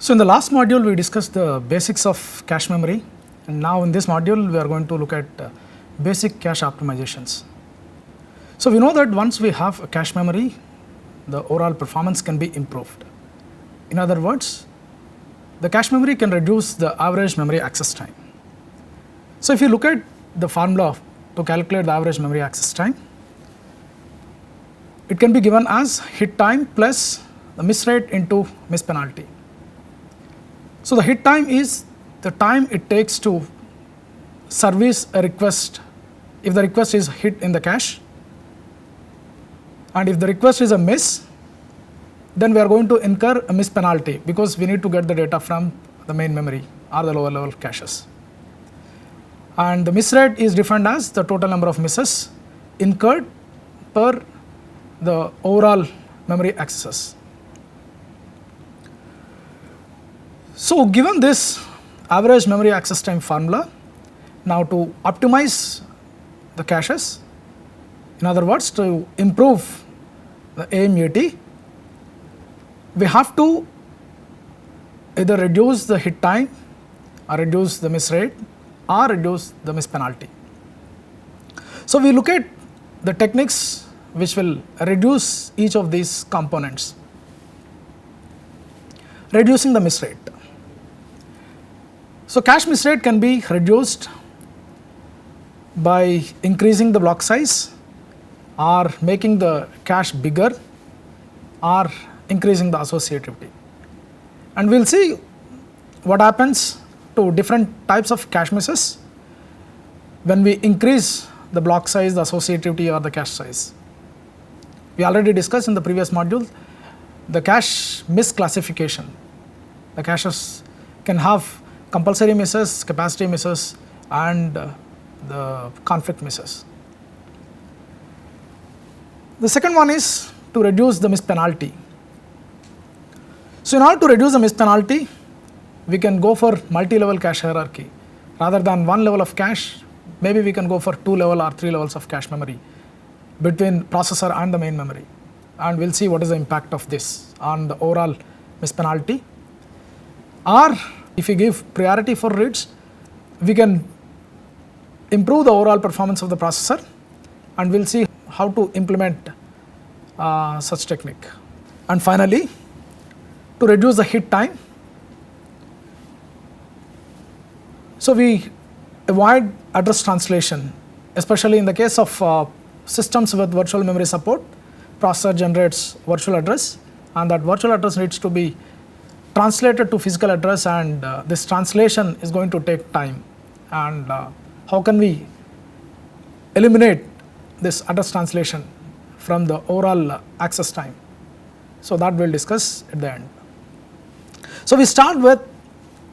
So in the last module we discussed the basics of cache memory, and now in this module we are going to look at basic cache optimizations. So we know that once we have a cache memory, the overall performance can be improved. In other words, the cache memory can reduce the average memory access time. So if you look at the formula to calculate the average memory access time, it can be given as hit time plus the miss rate into miss penalty. So the hit time is the time it takes to service a request if the request is hit in the cache, and if the request is a miss, then we are going to incur a miss penalty because we need to get the data from the main memory or the lower level caches. And the miss rate is defined as the total number of misses incurred per the overall memory accesses. So given this average memory access time formula, now to optimize the caches, in other words to improve the AMUT, we have to either reduce the hit time or reduce the miss rate or reduce the miss penalty. So we look at the techniques which will reduce each of these components. Reducing the miss rate. So cache miss rate can be reduced by increasing the block size or making the cache bigger or increasing the associativity. And we will see what happens to different types of cache misses when we increase the block size, the associativity or the cache size. We already discussed in the previous module the cache miss classification. The caches can have compulsory misses, capacity misses and the conflict misses. The second one is to reduce the miss penalty. So in order to reduce the miss penalty, we can go for multi-level cache hierarchy. Rather than one level of cache, maybe we can go for 2 level or 3 levels of cache memory between processor and the main memory. And we'll see what is the impact of this on the overall miss penalty. Or if we give priority for reads, we can improve the overall performance of the processor, and we'll see how to implement such technique. And finally, to reduce the hit time, so we avoid address translation, especially in the case of systems with virtual memory support. Processor generates virtual address, and that virtual address needs to be translated to physical address, and this translation is going to take time. And how can we eliminate this address translation from the overall access time? So that we'll discuss at the end. So we start with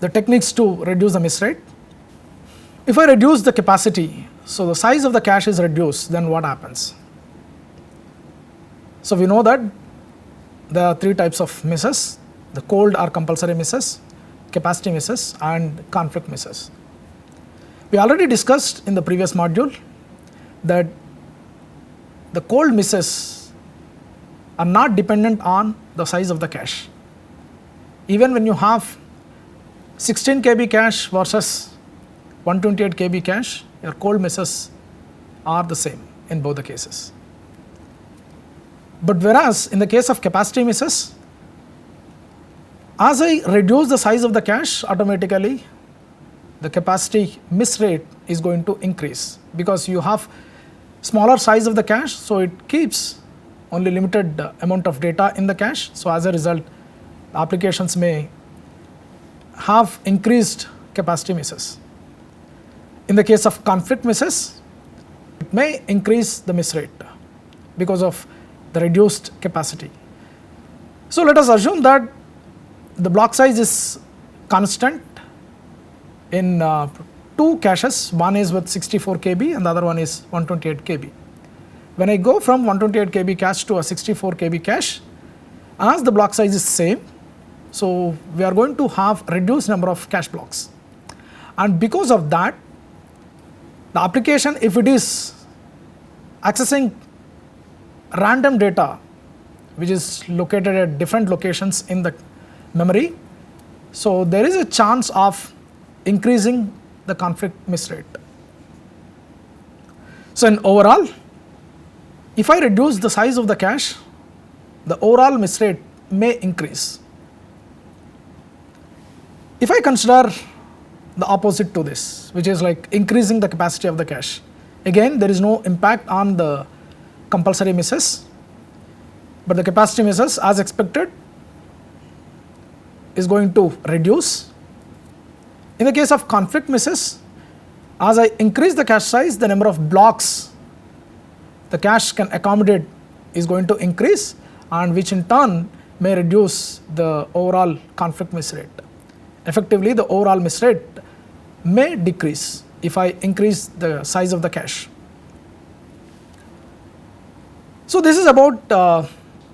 the techniques to reduce the miss rate. If I reduce the capacity, so the size of the cache is reduced, then what happens? So we know that there are 3 types of misses: the cold or compulsory misses, capacity misses and conflict misses. We already discussed in the previous module that the cold misses are not dependent on the size of the cache. Even when you have 16 KB cache versus 128 KB cache, your cold misses are the same in both the cases. But whereas in the case of capacity misses, as I reduce the size of the cache, automatically the capacity miss rate is going to increase because you have smaller size of the cache, so it keeps only limited amount of data in the cache. So as a result, applications may have increased capacity misses. In the case of conflict misses, it may increase the miss rate because of the reduced capacity. So let us assume that the block size is constant in 2 caches. One is with 64 KB and the other one is 128 KB. When I go from 128 KB cache to a 64 KB cache, as the block size is same, so we are going to have reduced number of cache blocks. And because of that, the application, if it is accessing random data which is located at different locations in the memory, So there is a chance of increasing the conflict miss rate. So in overall, if I reduce the size of the cache, the overall miss rate may increase. If I consider the opposite to this, which is like increasing the capacity of the cache, again there is no impact on the compulsory misses, but the capacity misses as expected is going to reduce. In the case of conflict misses, as I increase the cache size, the number of blocks the cache can accommodate is going to increase, and which in turn may reduce the overall conflict miss rate. Effectively, the overall miss rate may decrease if I increase the size of the cache. So this is about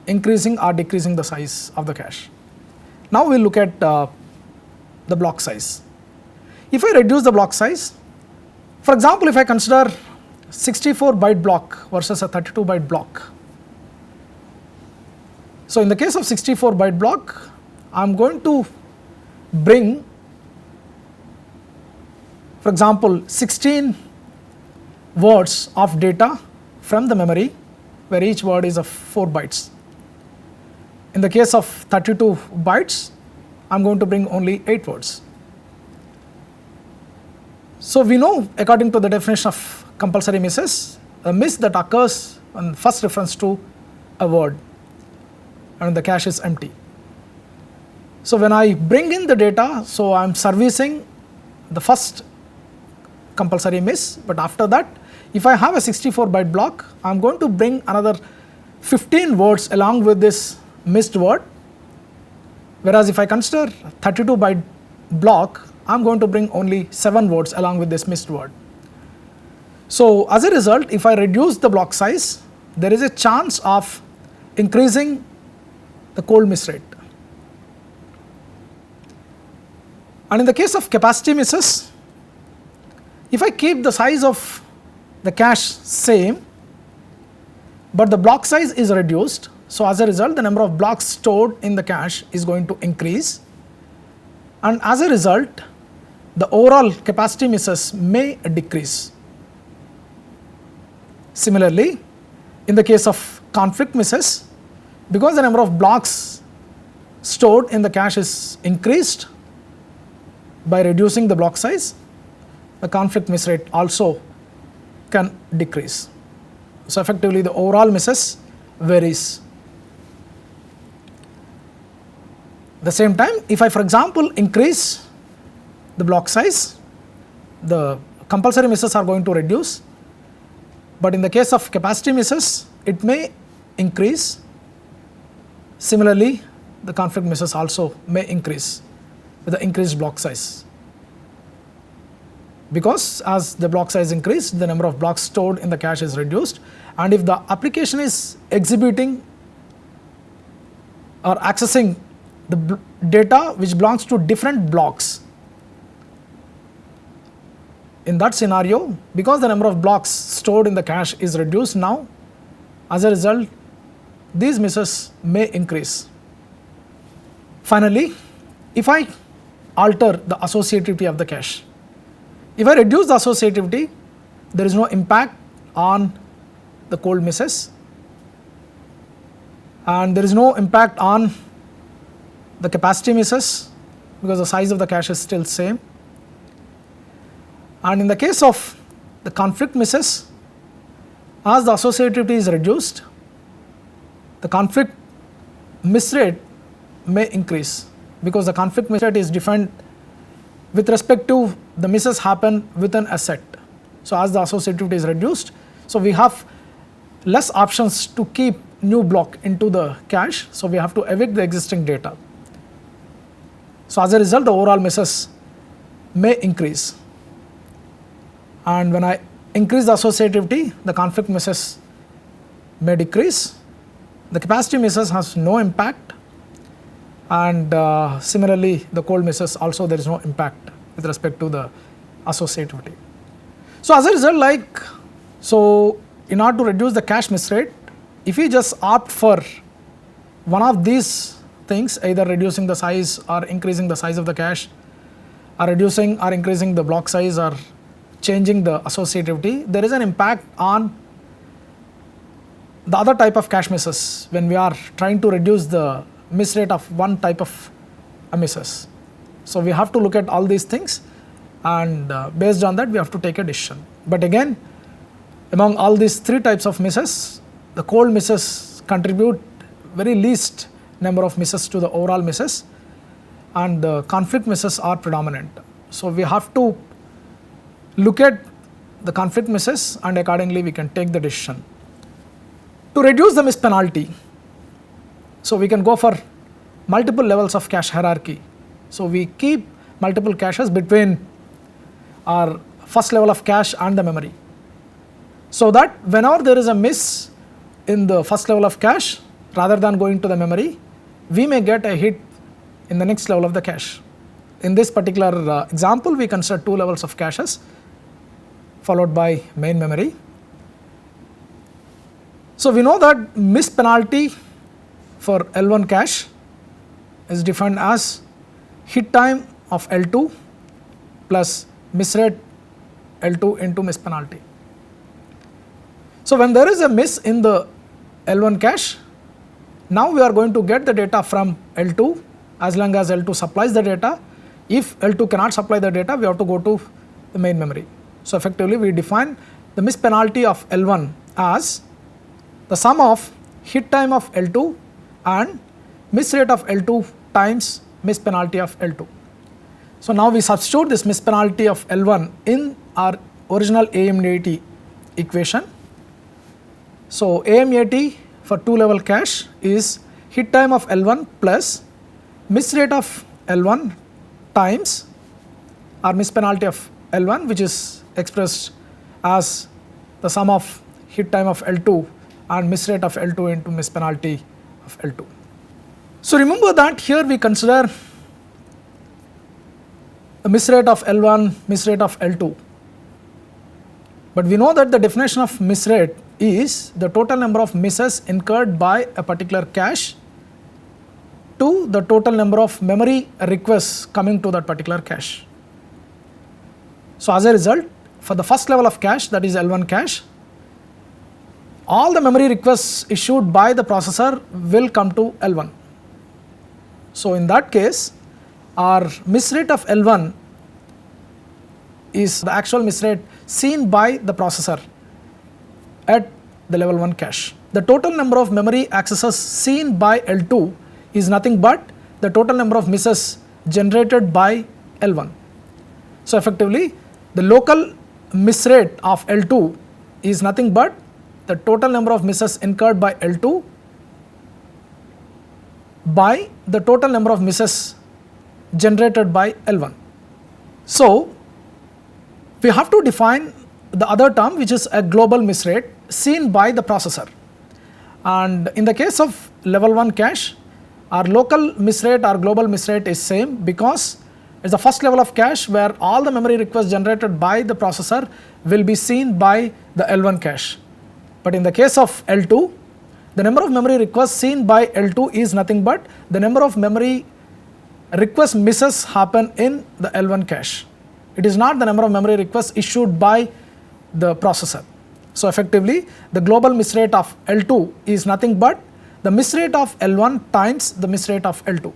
increasing or decreasing the size of the cache. Now we will look at the block size. If I reduce the block size, for example, if I consider 64 byte block versus a 32 byte block. So in the case of 64 byte block, I am going to bring, for example, 16 words of data from the memory, where each word is of 4 bytes. In the case of 32 bytes, I am going to bring only 8 words. So we know, according to the definition of compulsory misses, a miss that occurs on first reference to a word and the cache is empty. So when I bring in the data, so I am servicing the first compulsory miss, but after that, if I have a 64 byte block, I am going to bring another 15 words along with this missed word, whereas if I consider 32 byte block, I am going to bring only 7 words along with this missed word. So as a result, if I reduce the block size, there is a chance of increasing the cold miss rate. And in the case of capacity misses, if I keep the size of the cache same, but the block size is reduced, so as a result the number of blocks stored in the cache is going to increase, and as a result the overall capacity misses may decrease. Similarly, in the case of conflict misses, because the number of blocks stored in the cache is increased by reducing the block size, the conflict miss rate also can decrease. So effectively the overall misses varies. At the same time, if I, for example, increase the block size, the compulsory misses are going to reduce, but in the case of capacity misses, it may increase. Similarly, the conflict misses also may increase with the increased block size, because as the block size increased, the number of blocks stored in the cache is reduced, and if the application is exhibiting or accessing the data which belongs to different blocks, in that scenario, because the number of blocks stored in the cache is reduced now, as a result these misses may increase. Finally, if I alter the associativity of the cache, if I reduce the associativity, there is no impact on the cold misses, and there is no impact on the capacity misses because the size of the cache is still same. And in the case of the conflict misses, as the associativity is reduced, the conflict miss rate may increase, because the conflict miss rate is defined with respect to the misses happen within a set. So as the associativity is reduced, so we have less options to keep new block into the cache, so we have to evict the existing data. So as a result, the overall misses may increase, and when I increase the associativity, the conflict misses may decrease. The capacity misses has no impact, and similarly the cold misses also there is no impact with respect to the associativity. So as a result, in order to reduce the cache miss rate, if we just opt for one of these things, either reducing the size or increasing the size of the cache, or reducing or increasing the block size, or changing the associativity, there is an impact on the other type of cache misses when we are trying to reduce the miss rate of one type of misses. So we have to look at all these things, and based on that we have to take a decision. But again, among all these three types of misses, the cold misses contribute very least number of misses to the overall misses, and the conflict misses are predominant. So we have to look at the conflict misses, and accordingly we can take the decision. To reduce the miss penalty, so we can go for multiple levels of cache hierarchy. So we keep multiple caches between our first level of cache and the memory, so that whenever there is a miss in the first level of cache, rather than going to the memory, we may get a hit in the next level of the cache. In this particular example, we consider two levels of caches followed by main memory. So we know that miss penalty for L1 cache is defined as hit time of L2 plus miss rate L2 into miss penalty. So when there is a miss in the L1 cache, now we are going to get the data from L2 as long as L2 supplies the data. If L2 cannot supply the data, we have to go to the main memory. So effectively we define the miss penalty of L1 as the sum of hit time of L2 and miss rate of L2 times miss penalty of L2. So now we substitute this miss penalty of L1 in our original AMAT equation. So AMAT for two level cache is hit time of L1 plus miss rate of L1 times our miss penalty of L1, which is expressed as the sum of hit time of L2 and miss rate of L2 into miss penalty of L2. So remember that here we consider the miss rate of L1, miss rate of L2, but we know that the definition of miss rate is the total number of misses incurred by a particular cache to the total number of memory requests coming to that particular cache. So as a result, for the first level of cache, that is L1 cache, all the memory requests issued by the processor will come to L1. So in that case, our miss rate of L1 is the actual miss rate seen by the processor at the level 1 cache. The total number of memory accesses seen by L2 is nothing but the total number of misses generated by L1. So effectively, the local miss rate of L2 is nothing but the total number of misses incurred by L2 by the total number of misses generated by L1. So we have to define the other term, which is a global miss rate seen by the processor. And in the case of level 1 cache, our local miss rate, our global miss rate is same, because it's the first level of cache where all the memory requests generated by the processor will be seen by the L1 cache. But in the case of L2, the number of memory requests seen by L2 is nothing but the number of memory request misses happen in the L1 cache. It is not the number of memory requests issued by the processor. So effectively, the global miss rate of L2 is nothing but the miss rate of L1 times the miss rate of L2.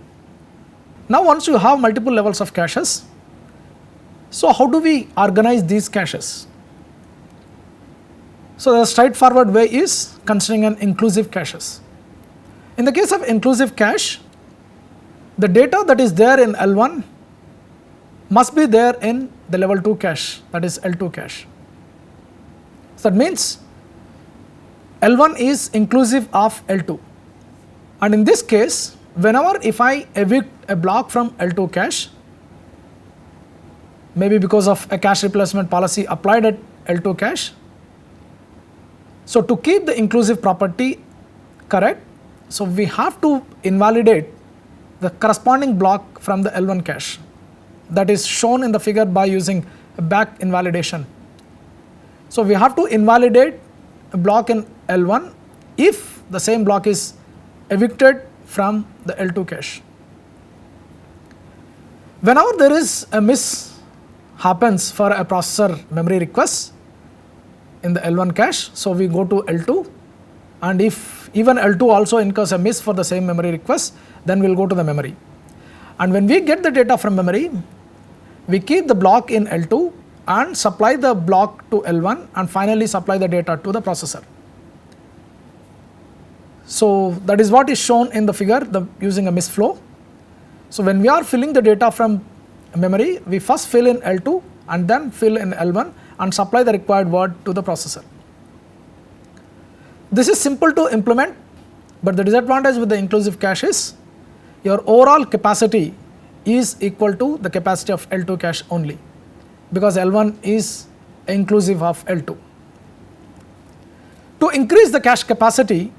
Now once you have multiple levels of caches, so how do we organize these caches? So the straightforward way is considering an inclusive caches. In the case of inclusive cache, the data that is there in L1 must be there in the level 2 cache, that is L2 cache. So that means L1 is inclusive of L2, and in this case, whenever if I evict a block from L2 cache, maybe because of a cache replacement policy applied at L2 cache, so to keep the inclusive property correct, so we have to invalidate the corresponding block from the L1 cache, that is shown in the figure by using a back invalidation. So we have to invalidate a block in L1 if the same block is evicted from the L2 cache. Whenever there is a miss happens for a processor memory request in the L1 cache, so we go to L2, and if even L2 also incurs a miss for the same memory request, then we will go to the memory. And when we get the data from memory, we keep the block in L2 and supply the block to L1 and finally supply the data to the processor. So that is what is shown in the figure using a miss flow. So when we are filling the data from memory, we first fill in L2 and then fill in L1 and supply the required word to the processor. This is simple to implement, but the disadvantage with the inclusive cache is your overall capacity is equal to the capacity of L2 cache only, because L1 is inclusive of L2. To increase the cache capacity,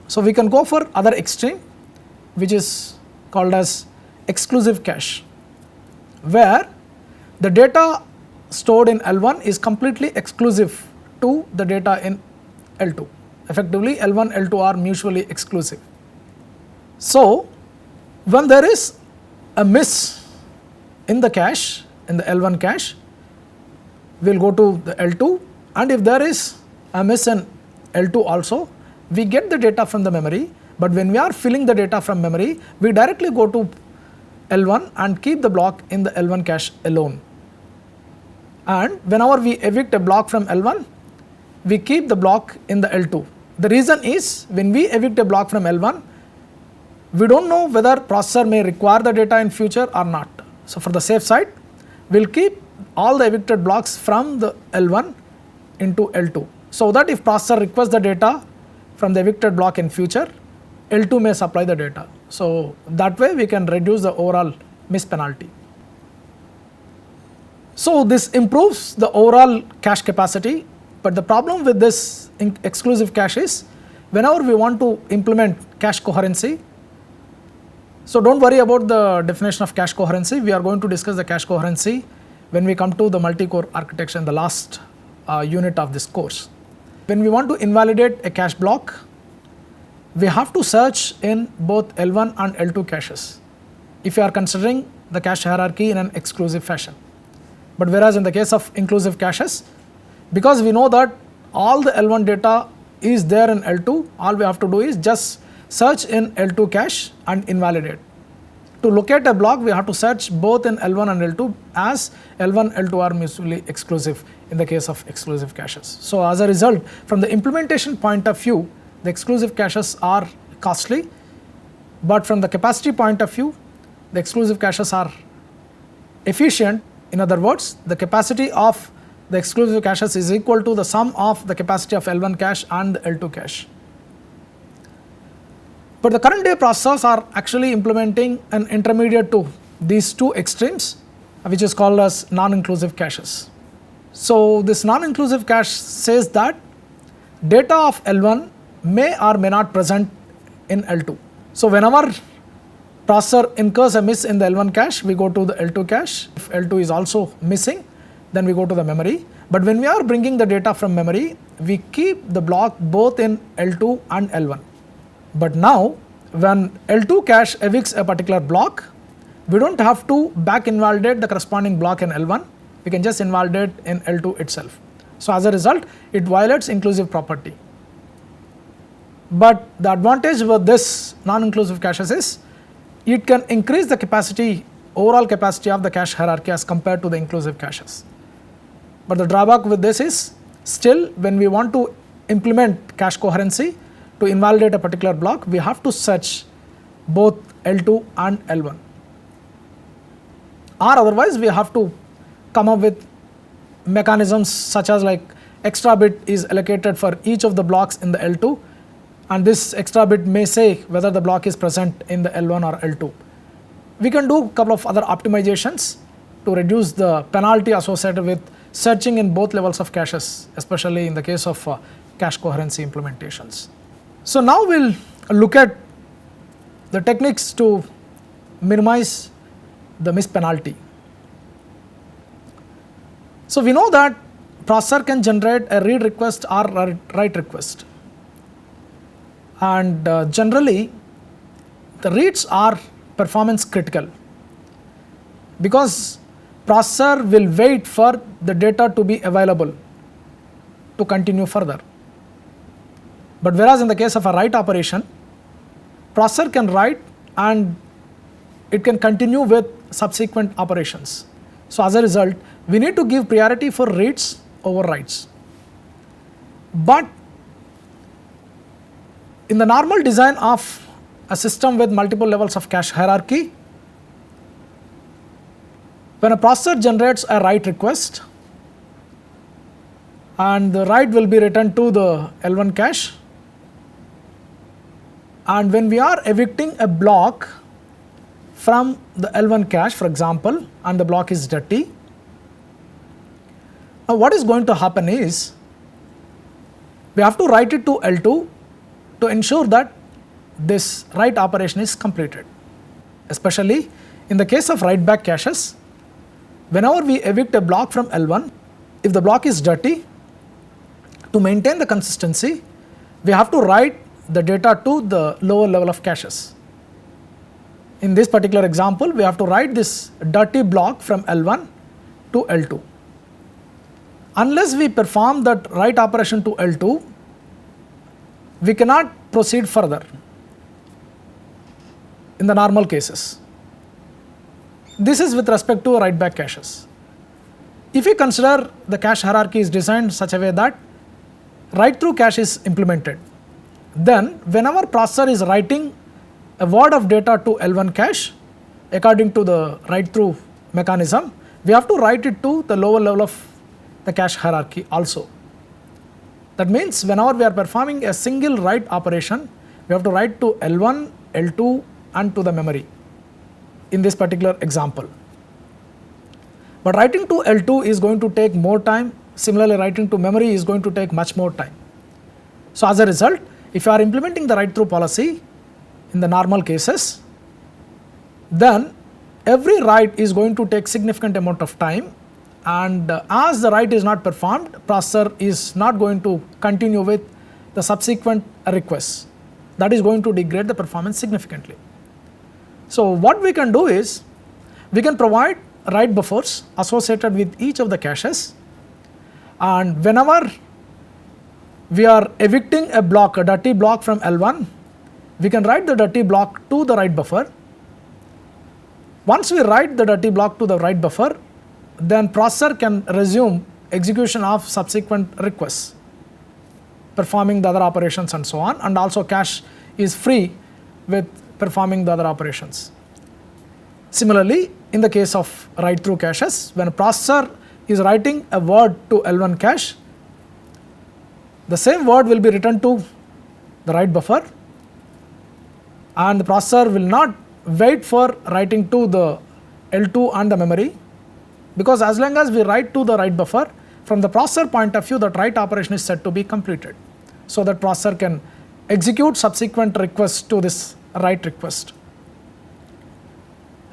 so we can go for other extreme, which is called as exclusive cache, where the data stored in L1 is completely exclusive to the data in L2. Effectively, L1, L2 are mutually exclusive. So when there is a miss in the cache, in the L1 cache, we will go to the L2, and if there is a miss in L2 also, we get the data from the memory, but when we are filling the data from memory, we directly go to L1 and keep the block in the L1 cache alone. And whenever we evict a block from L1, we keep the block in the L2. The reason is, when we evict a block from L1, we don't know whether processor may require the data in future or not. So for the safe side, we'll keep all the evicted blocks from the L1 into L2, so that if processor requests the data from the evicted block in future, L2 may supply the data. So that way we can reduce the overall miss penalty. So this improves the overall cache capacity, but the problem with this exclusive cache is, whenever we want to implement cache coherency, so don't worry about the definition of cache coherency. We are going to discuss the cache coherency when we come to the multi-core architecture in the last unit of this course. When we want to invalidate a cache block, we have to search in both L1 and L2 caches if you are considering the cache hierarchy in an exclusive fashion. But whereas in the case of inclusive caches, because we know that all the L1 data is there in L2, all we have to do is just search in L2 cache and invalidate. To locate a block, we have to search both in L1 and L2, as L1, L2 are mutually exclusive in the case of exclusive caches. So as a result, from the implementation point of view, the exclusive caches are costly, but from the capacity point of view, the exclusive caches are efficient. In other words, the capacity of the exclusive caches is equal to the sum of the capacity of L1 cache and the L2 cache. But the current day processors are actually implementing an intermediate to these two extremes, which is called as non-inclusive caches. So this non-inclusive cache says that data of L1 may or may not present in L2. So whenever processor incurs a miss in the L1 cache, we go to the L2 cache. If L2 is also missing, then we go to the memory. But when we are bringing the data from memory, we keep the block both in L2 and L1. But now, when L2 cache evicts a particular block, we don't have to back invalidate the corresponding block in L1. We can just invalidate in L2 itself. So as a result, it violates inclusive property. But the advantage with this non-inclusive caches is, it can increase the capacity, overall capacity of the cache hierarchy as compared to the inclusive caches. But the drawback with this is, still when we want to implement cache coherency, to invalidate a particular block, we have to search both L2 and L1. Or otherwise, we have to come up with mechanisms such as like extra bit is allocated for each of the blocks in the L2, and this extra bit may say whether the block is present in the L1 or L2. We can do a couple of other optimizations to reduce the penalty associated with searching in both levels of caches, especially in the case of cache coherency implementations. So now we'll look at the techniques to minimize the miss penalty. So we know that processor can generate a read request or a write request, and generally the reads are performance critical because processor will wait for the data to be available to continue further. But whereas in the case of a write operation, processor can write and it can continue with subsequent operations. So as a result, we need to give priority for reads over writes. But in the normal design of a system with multiple levels of cache hierarchy, when a processor generates a write request and the write will be returned to the L1 cache, and when we are evicting a block from the L1 cache, for example, and the block is dirty, now what is going to happen is we have to write it to L2 to ensure that this write operation is completed. Especially in the case of write back caches, whenever we evict a block from L1, if the block is dirty, to maintain the consistency, we have to write the data to the lower level of caches. In this particular example, we have to write this dirty block from L1 to L2. Unless we perform that write operation to L2, we cannot proceed further in the normal cases. This is with respect to write back caches. If we consider the cache hierarchy is designed such a way that write through cache is implemented, then whenever processor is writing a word of data to L1 cache according to the write through mechanism, we have to write it to the lower level of the cache hierarchy also. That means whenever we are performing a single write operation, we have to write to L1, L2 and to the memory in this particular example. But writing to L2 is going to take more time. Similarly, writing to memory is going to take much more time. So as a result, if you are implementing the write through policy in the normal cases, then every write is going to take significant amount of time, and as the write is not performed, processor is not going to continue with the subsequent requests. That is going to degrade the performance significantly. So what we can do is, we can provide write buffers associated with each of the caches, and whenever we are evicting a block, a dirty block from L1, we can write the dirty block to the write buffer. Once we write the dirty block to the write buffer, then processor can resume execution of subsequent requests, performing the other operations and so on, and also cache is free with performing the other operations. Similarly, in the case of write through caches, when a processor is writing a word to L1 cache, the same word will be written to the write buffer, and the processor will not wait for writing to the L2 and the memory, because as long as we write to the write buffer, from the processor point of view, that write operation is said to be completed, so that processor can execute subsequent requests to this write request.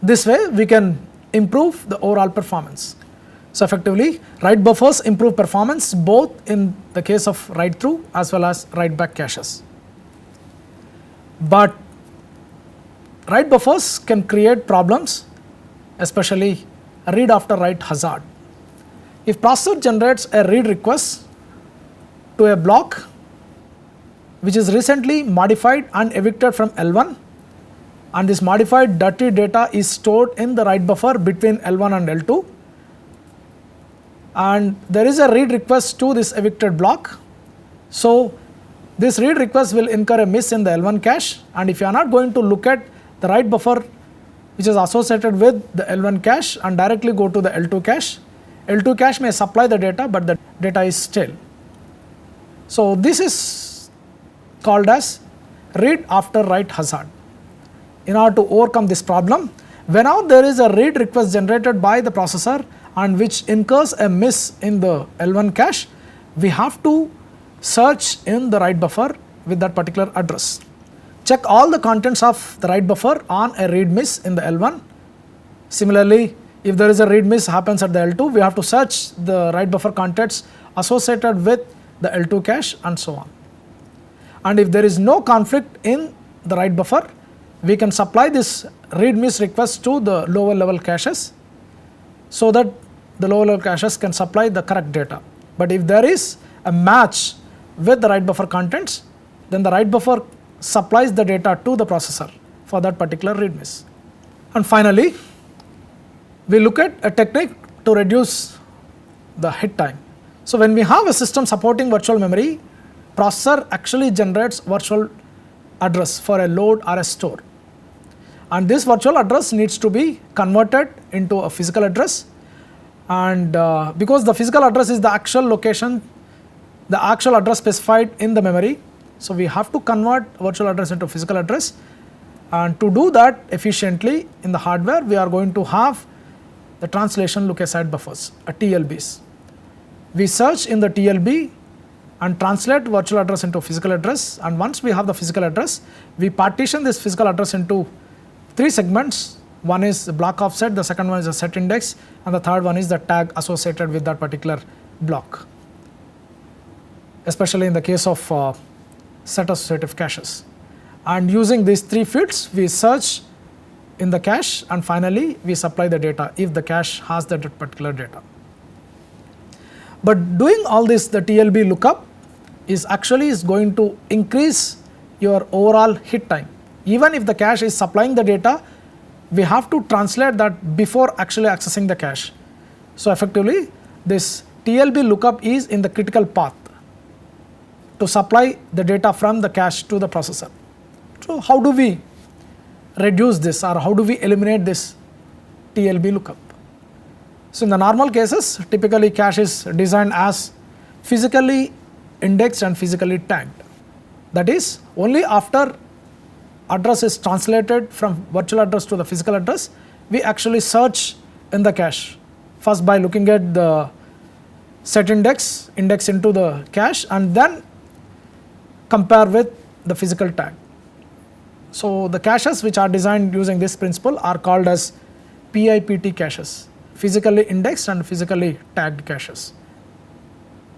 This way we can improve the overall performance. So effectively, write buffers improve performance both in the case of write through as well as write back caches. But write buffers can create problems, especially a read after write hazard. If processor generates a read request to a block which is recently modified and evicted from L1, and this modified dirty data is stored in the write buffer between L1 and L2, and there is a read request to this evicted block, so this read request will incur a miss in the L1 cache, and if you are not going to look at the write buffer which is associated with the L1 cache and directly go to the L2 cache, L2 cache may supply the data, but the data is stale. So this is called as read after write hazard. In order to overcome this problem, whenever there is a read request generated by the processor and which incurs a miss in the L1 cache, we have to search in the write buffer with that particular address. Check all the contents of the write buffer on a read miss in the L1. Similarly, if there is a read miss happens at the L2, we have to search the write buffer contents associated with the L2 cache and so on. And if there is no conflict in the write buffer, we can supply this read miss request to the lower level caches so that the lower level caches can supply the correct data. But if there is a match with the write buffer contents, then the write buffer supplies the data to the processor for that particular read miss. And finally, we look at a technique to reduce the hit time. So when we have a system supporting virtual memory, processor actually generates virtual address for a load or a store. And this virtual address needs to be converted into a physical address. And because the physical address is the actual location, the actual address specified in the memory, so we have to convert virtual address into physical address. And to do that efficiently in the hardware, we are going to have the translation look aside buffers, TLBs. We search in the TLB and translate virtual address into physical address, and once we have the physical address, we partition this physical address into 3 segments. One is the block offset, the second one is the set index, and the third one is the tag associated with that particular block, especially in the case of set associative caches. And using these 3 fields, we search in the cache, and finally we supply the data if the cache has that particular data. But doing all this, the TLB lookup is going to increase your overall hit time. Even if the cache is supplying the data, we have to translate that before actually accessing the cache. So effectively, this TLB lookup is in the critical path to supply the data from the cache to the processor. So how do we reduce this, or how do we eliminate this TLB lookup? So in the normal cases, typically cache is designed as physically indexed and physically tagged. That is, only after address is translated from virtual address to the physical address, we actually search in the cache. First by looking at the set index into the cache, and then compare with the physical tag. So the caches which are designed using this principle are called as PIPT caches, physically indexed and physically tagged caches.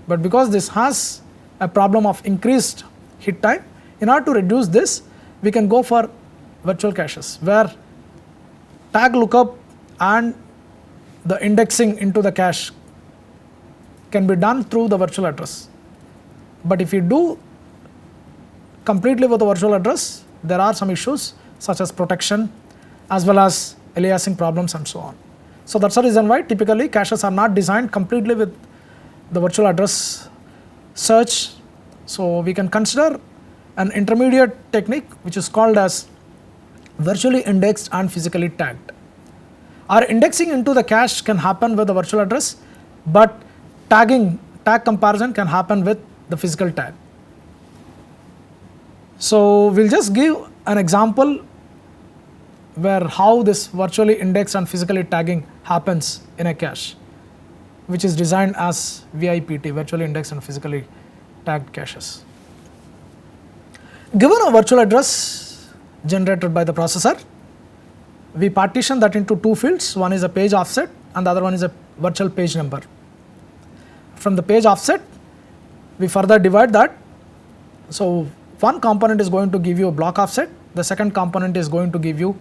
But because this has a problem of increased hit time, in order to reduce this, we can go for virtual caches where tag lookup and the indexing into the cache can be done through the virtual address. But if you do completely with the virtual address, there are some issues such as protection as well as aliasing problems and so on. So that's the reason why typically caches are not designed completely with the virtual address search. So we can consider an intermediate technique which is called as virtually indexed and physically tagged. Our indexing into the cache can happen with the virtual address, but tag comparison can happen with the physical tag. So we'll just give an example where how this virtually indexed and physically tagging happens in a cache, which is designed as VIPT, virtually indexed and physically tagged caches. Given a virtual address generated by the processor, we partition that into 2 fields. One is a page offset and the other one is a virtual page number. From the page offset, we further divide that. So one component is going to give you a block offset, the second component is going to give you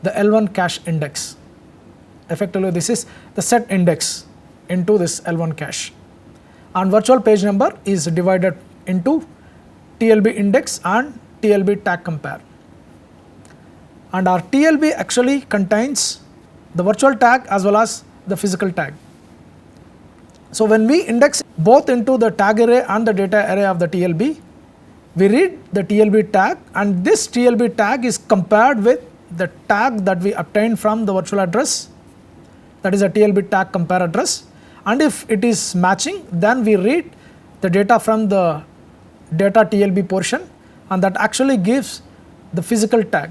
the L1 cache index. Effectively, this is the set index into this L1 cache. And virtual page number is divided into TLB index and TLB tag compare. And our TLB actually contains the virtual tag as well as the physical tag. So when we index both into the tag array and the data array of the TLB, we read the TLB tag, and this TLB tag is compared with the tag that we obtained from the virtual address, that is a TLB tag compare address. And if it is matching, then we read the data from the data TLB portion, and that actually gives the physical tag.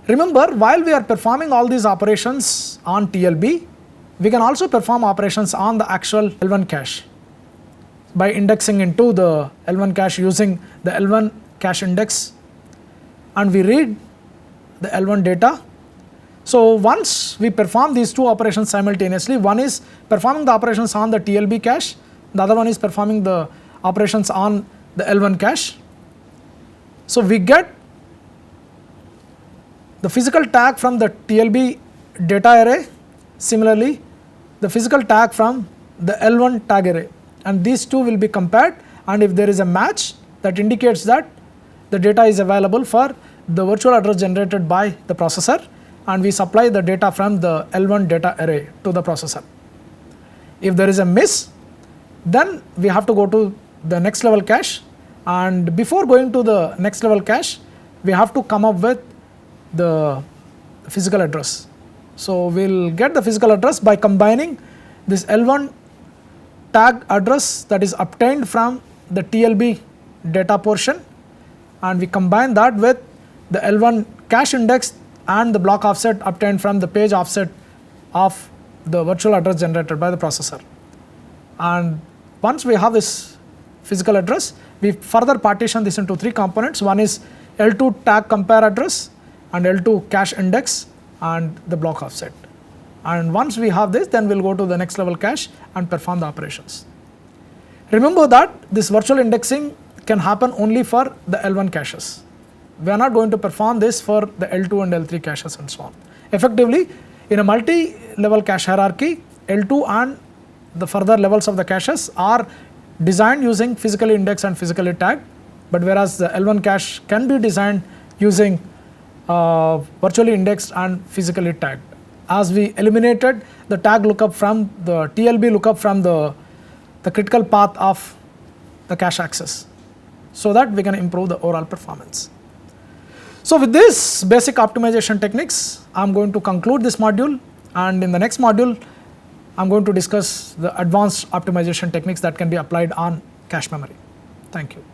Remember, while we are performing all these operations on TLB, we can also perform operations on the actual L1 cache by indexing into the L1 cache using the L1 cache index, and we read the L1 data. So once we perform these 2 operations simultaneously, one is performing the operations on the TLB cache, the other one is performing the operations on the L1 cache. So we get the physical tag from the TLB data array, similarly the physical tag from the L1 tag array, and these two will be compared, and if there is a match, that indicates that the data is available for the virtual address generated by the processor, and we supply the data from the L1 data array to the processor. If there is a miss, then we have to go to the next level cache, and before going to the next level cache, we have to come up with the physical address. So we'll get the physical address by combining this L1 tag address that is obtained from the TLB data portion, and we combine that with the L1 cache index and the block offset obtained from the page offset of the virtual address generated by the processor. And once we have this physical address, we further partition this into three components. One is L2 tag compare address, and L2 cache index, and the block offset. And once we have this, then we'll go to the next level cache and perform the operations. Remember that this virtual indexing can happen only for the L1 caches. We are not going to perform this for the L2 and L3 caches and so on. Effectively, in a multi-level cache hierarchy, L2 and the further levels of the caches are designed using physically indexed and physically tagged, but whereas the L1 cache can be designed using virtually indexed and physically tagged. As we eliminated the tag lookup from the TLB lookup from the critical path of the cache access, so that we can improve the overall performance. So with this basic optimization techniques, I am going to conclude this module, and in the next module, I am going to discuss the advanced optimization techniques that can be applied on cache memory. Thank you.